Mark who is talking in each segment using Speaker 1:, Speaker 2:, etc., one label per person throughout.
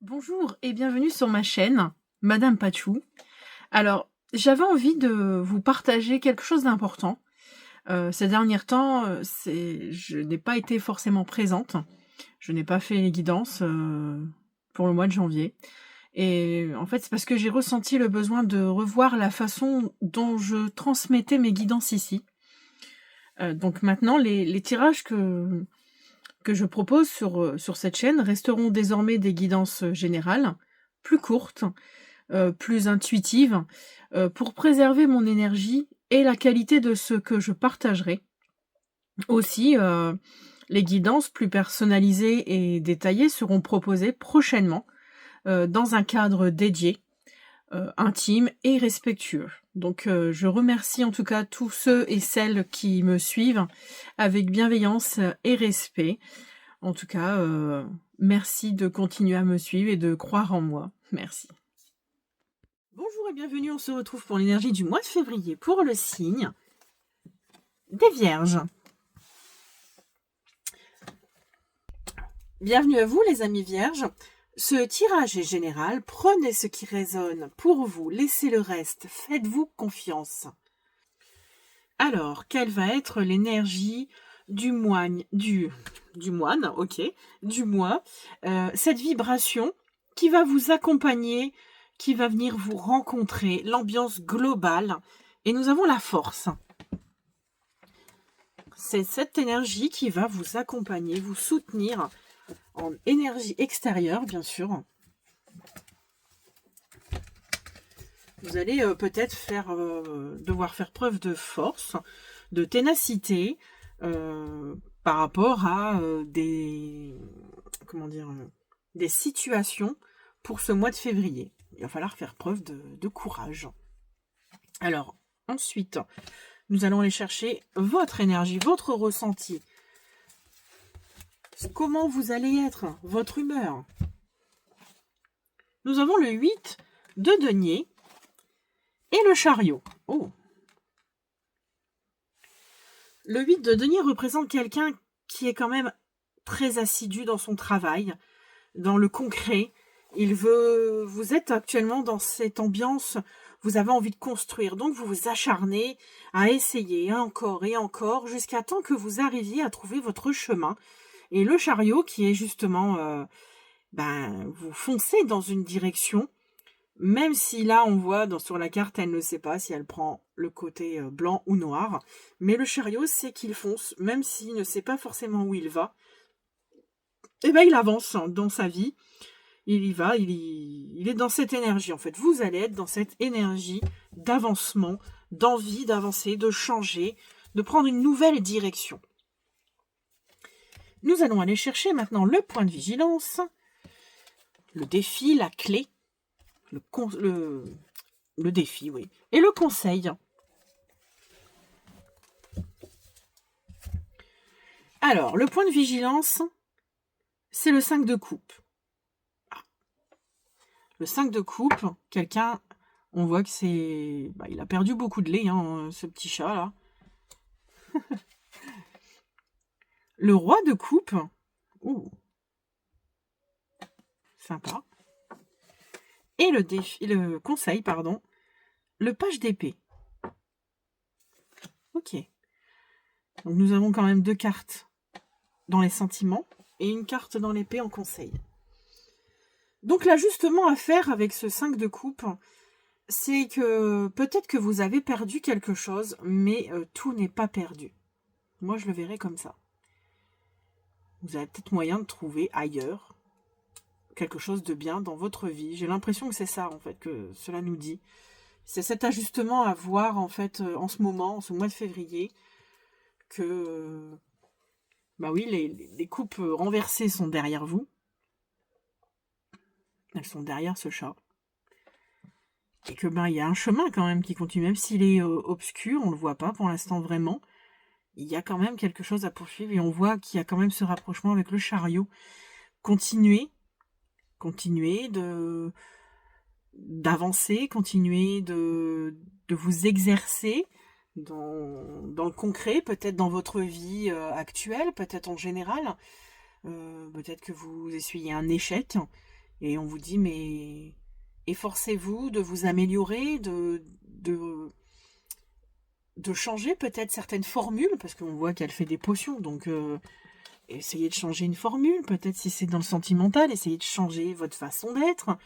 Speaker 1: Bonjour et bienvenue sur ma chaîne, Madame Pachou. Alors, j'avais envie de vous partager quelque chose d'important. Ces derniers temps, je n'ai pas été forcément présente. Je n'ai pas fait les guidances pour le mois de janvier. Et en fait, c'est parce que j'ai ressenti le besoin de revoir la façon dont je transmettais mes guidances ici. Donc maintenant, les tirages que je propose sur cette chaîne resteront désormais des guidances générales, plus courtes, plus intuitives, pour préserver mon énergie et la qualité de ce que je partagerai. Aussi, les guidances plus personnalisées et détaillées seront proposées prochainement, dans un cadre dédié, intime et respectueux. Donc, je remercie en tout cas tous ceux et celles qui me suivent avec bienveillance et respect. En tout cas, merci de continuer à me suivre et de croire en moi. Merci. Bonjour et bienvenue, on se retrouve pour l'énergie du mois de février pour le signe des Vierges. Bienvenue à vous les amis Vierges. Ce tirage est général, prenez ce qui résonne pour vous, laissez le reste, faites-vous confiance. Alors, quelle va être l'énergie du moine, du moine, ok, du mois, cette vibration qui va vous accompagner, qui va venir vous rencontrer, l'ambiance globale, et nous avons la force. C'est cette énergie qui va vous accompagner, vous soutenir en énergie extérieure, bien sûr. Vous allez peut-être devoir faire preuve de force, de ténacité, par rapport à des situations pour ce mois de février. Il va falloir faire preuve de courage. Alors, ensuite, nous allons aller chercher votre énergie, votre ressenti. Comment vous allez être, votre humeur. Nous avons le 8 de denier et le chariot. Oh. Le 8 de denier représente quelqu'un qui est quand même très assidu dans son travail, dans le concret. Vous êtes actuellement dans cette ambiance, vous avez envie de construire, donc vous vous acharnez à essayer encore et encore, jusqu'à temps que vous arriviez à trouver votre chemin. Et le chariot qui est justement, vous foncez dans une direction, même si là on voit sur la carte, elle ne sait pas si elle prend le côté blanc ou noir, mais le chariot c'est qu'il fonce, même s'il ne sait pas forcément où il va, et il avance dans sa vie, il y va, il est dans cette énergie en fait, vous allez être dans cette énergie d'avancement, d'envie d'avancer, de changer, de prendre une nouvelle direction. Nous allons aller chercher maintenant le point de vigilance, le défi, la clé, le défi, oui, et le conseil. Alors, le point de vigilance, c'est le 5 de coupe. Le 5 de coupe, quelqu'un, on voit que c'est... il a perdu beaucoup de lait, ce petit chat, là. Le roi de coupe, sympa. Et le conseil, pardon, le page d'épée. Ok. Donc nous avons quand même 2 cartes dans les sentiments et une carte dans l'épée en conseil. Donc l'ajustement à faire avec ce 5 de coupe, c'est que peut-être que vous avez perdu quelque chose, mais tout n'est pas perdu. Moi, je le verrai comme ça. Vous avez peut-être moyen de trouver ailleurs quelque chose de bien dans votre vie. J'ai l'impression que c'est ça, en fait, que cela nous dit. C'est cet ajustement à voir, en fait, en ce moment, en ce mois de février, que, oui, les coupes renversées sont derrière vous. Elles sont derrière ce chat. Et que, il y a un chemin quand même qui continue, même s'il est obscur, on le voit pas pour l'instant vraiment. Il y a quand même quelque chose à poursuivre et on voit qu'il y a quand même ce rapprochement avec le chariot. Continuez d'avancer, continuez de vous exercer dans le concret, peut-être dans votre vie actuelle, peut-être en général. Peut-être que vous essuyez un échec Et on vous dit, mais efforcez-vous de vous améliorer, de changer peut-être certaines formules, parce qu'on voit qu'elle fait des potions, donc essayez de changer une formule, peut-être si c'est dans le sentimental, essayez de changer votre façon d'être,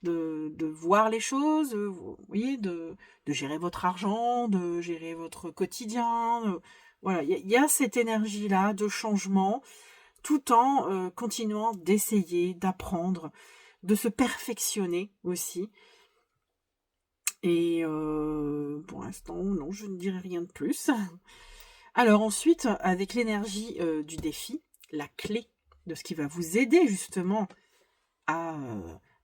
Speaker 1: de voir les choses, vous voyez, de gérer votre argent, de gérer votre quotidien. Voilà, il y a cette énergie-là de changement, tout en continuant d'essayer, d'apprendre, de se perfectionner aussi. Et pour l'instant, non, je ne dirai rien de plus. Alors ensuite, avec l'énergie du défi, la clé de ce qui va vous aider justement à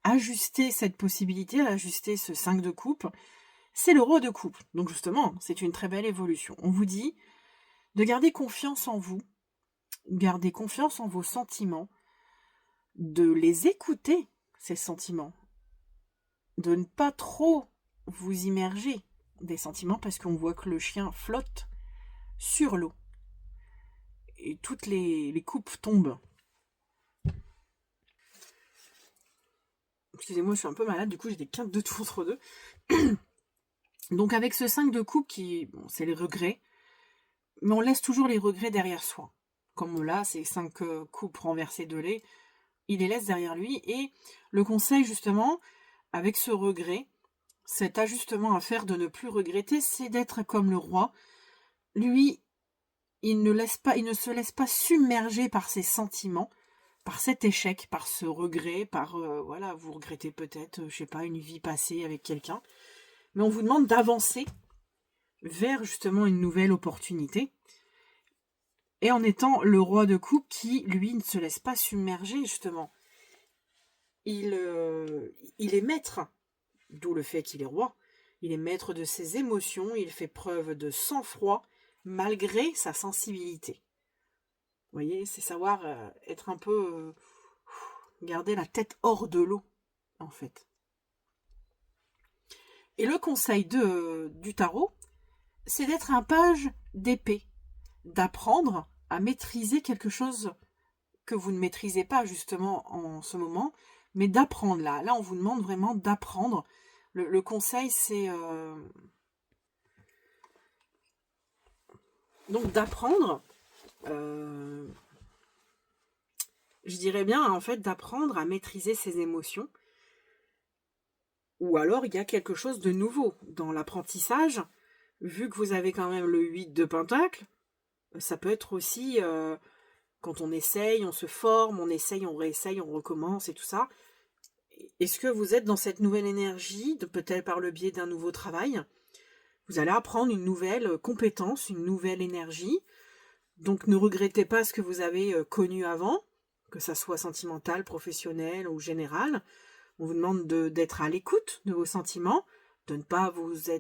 Speaker 1: ajuster cette possibilité, à ajuster ce 5 de coupe, c'est le roi de coupe. Donc justement, c'est une très belle évolution. On vous dit de garder confiance en vous, garder confiance en vos sentiments, de les écouter, ces sentiments, de ne pas trop vous immerger des sentiments parce qu'on voit que le chien flotte sur l'eau et toutes les coupes tombent. Excusez-moi, je suis un peu malade, du coup j'ai des quintes de tout entre deux. Donc avec ce 5 de coupe qui, bon, c'est les regrets, mais on laisse toujours les regrets derrière soi. Comme là, ces 5 coupes renversées de lait, il les laisse derrière lui. Et le conseil justement, avec ce regret, cet ajustement à faire de ne plus regretter, c'est d'être comme le roi. Lui, il ne se laisse pas submerger par ses sentiments, par cet échec, par ce regret, par voilà, vous regrettez peut-être, je sais pas, une vie passée avec quelqu'un, mais on vous demande d'avancer vers justement une nouvelle opportunité, et en étant le roi de coupe qui, lui, ne se laisse pas submerger justement. Il est maître, d'où le fait qu'il est roi. Il est maître de ses émotions, il fait preuve de sang-froid malgré sa sensibilité. Vous voyez, c'est savoir être un peu garder la tête hors de l'eau, en fait. Et le conseil du tarot, c'est d'être un page d'épée, d'apprendre à maîtriser quelque chose que vous ne maîtrisez pas justement en ce moment, mais d'apprendre là. Là, on vous demande vraiment d'apprendre. Le conseil, c'est donc d'apprendre, je dirais bien en fait d'apprendre à maîtriser ses émotions. Ou alors, il y a quelque chose de nouveau dans l'apprentissage. Vu que vous avez quand même le 8 de Pentacle, ça peut être aussi, quand on essaye, on se forme, on essaye, on réessaye, on recommence et tout ça. Est-ce que vous êtes dans cette nouvelle énergie, peut-être par le biais d'un nouveau travail? Vous allez apprendre une nouvelle compétence, une nouvelle énergie. Donc ne regrettez pas ce que vous avez connu avant, que ça soit sentimental, professionnel ou général. On vous demande d'être à l'écoute de vos sentiments, de ne pas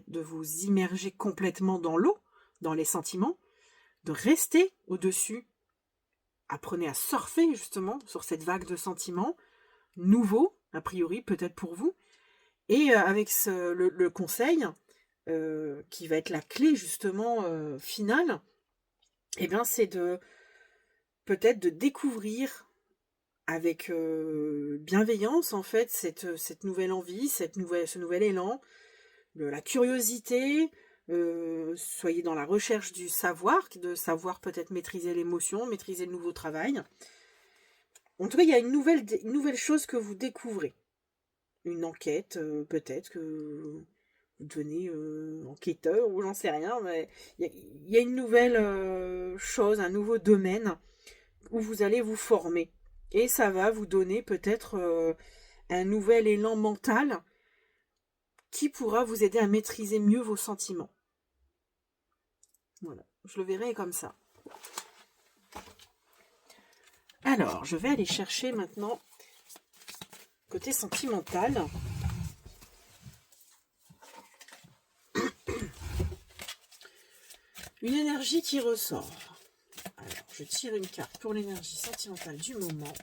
Speaker 1: de vous immerger complètement dans l'eau, dans les sentiments, de rester au-dessus. Apprenez à surfer justement sur cette vague de sentiments nouveaux, a priori peut-être pour vous. Et avec le conseil, qui va être la clé justement finale, eh bien c'est peut-être de découvrir avec bienveillance en fait cette nouvelle envie, ce nouvel élan, de la curiosité, soyez dans la recherche du savoir, de savoir peut-être maîtriser l'émotion, maîtriser le nouveau travail. En tout cas, il y a une nouvelle chose que vous découvrez. Une enquête, peut-être que vous devenez enquêteur ou j'en sais rien, mais il y a une nouvelle chose, un nouveau domaine où vous allez vous former. Et ça va vous donner peut-être un nouvel élan mental qui pourra vous aider à maîtriser mieux vos sentiments. Voilà, je le verrai comme ça. Alors, je vais aller chercher maintenant côté sentimental. Une énergie qui ressort. Alors, je tire une carte pour l'énergie sentimentale du moment.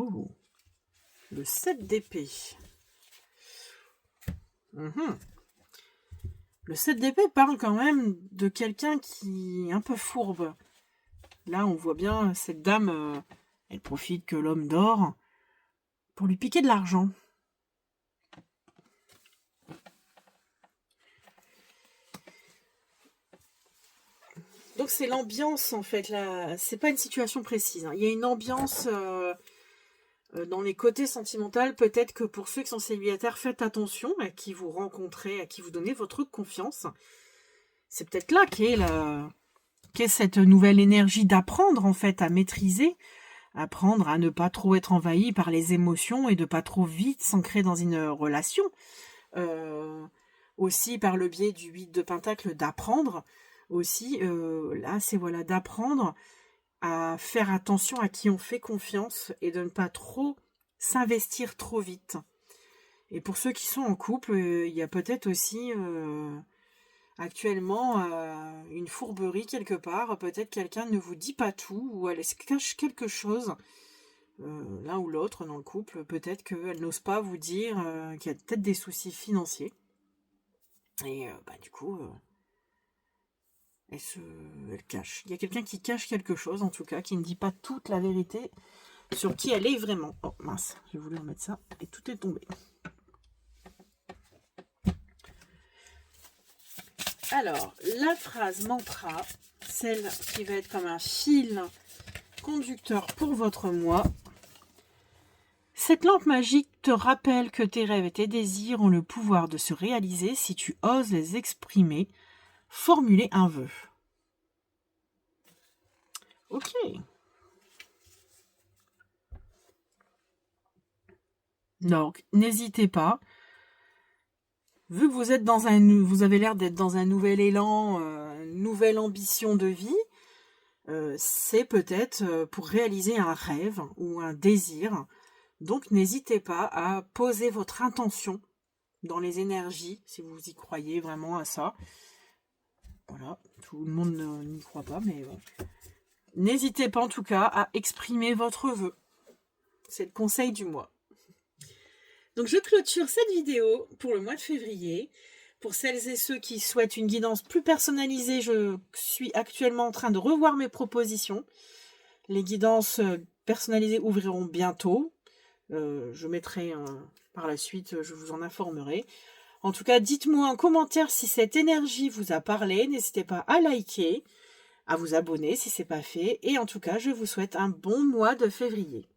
Speaker 1: Oh, le 7 d'épée. Le 7 d'épée parle quand même de quelqu'un qui est un peu fourbe. Là, on voit bien cette dame, elle profite que l'homme dort pour lui piquer de l'argent. Donc c'est l'ambiance en fait, là, c'est pas une situation précise, hein. Il y a une ambiance dans les côtés sentimentaux. Peut-être que pour ceux qui sont célibataires, faites attention à qui vous rencontrez, à qui vous donnez votre confiance. C'est peut-être là qu'est cette nouvelle énergie d'apprendre en fait à maîtriser, apprendre à ne pas trop être envahi par les émotions et de pas trop vite s'ancrer dans une relation. Aussi par le biais du 8 de Pentacle, d'apprendre aussi, là c'est voilà, d'apprendre à faire attention à qui on fait confiance et de ne pas trop s'investir trop vite. Et pour ceux qui sont en couple, il y a peut-être aussi actuellement une fourberie quelque part. Peut-être quelqu'un ne vous dit pas tout ou elle se cache quelque chose. L'un ou l'autre dans le couple, peut-être qu'elle n'ose pas vous dire qu'il y a peut-être des soucis financiers. Et du coup, elle cache. Il y a quelqu'un qui cache quelque chose, en tout cas, qui ne dit pas toute la vérité sur qui elle est vraiment. Oh mince, j'ai voulu remettre ça et tout est tombé. Alors, la phrase mantra, celle qui va être comme un fil conducteur pour votre mois. Cette lampe magique te rappelle que tes rêves et tes désirs ont le pouvoir de se réaliser si tu oses les exprimer. Formuler un vœu. Ok. Donc, n'hésitez pas. Vu que vous êtes vous avez l'air d'être dans un nouvel élan, nouvelle ambition de vie, c'est peut-être pour réaliser un rêve ou un désir. Donc, n'hésitez pas à poser votre intention dans les énergies, si vous y croyez vraiment à ça. Voilà, tout le monde n'y croit pas, mais bon. N'hésitez pas en tout cas à exprimer votre vœu. C'est le conseil du mois. Donc je clôture cette vidéo pour le mois de février. Pour celles et ceux qui souhaitent une guidance plus personnalisée, je suis actuellement en train de revoir mes propositions. Les guidances personnalisées ouvriront bientôt. Je mettrai par la suite, je vous en informerai. En tout cas, dites-moi en commentaire si cette énergie vous a parlé. N'hésitez pas à liker, à vous abonner si ce n'est pas fait. Et en tout cas, je vous souhaite un bon mois de février.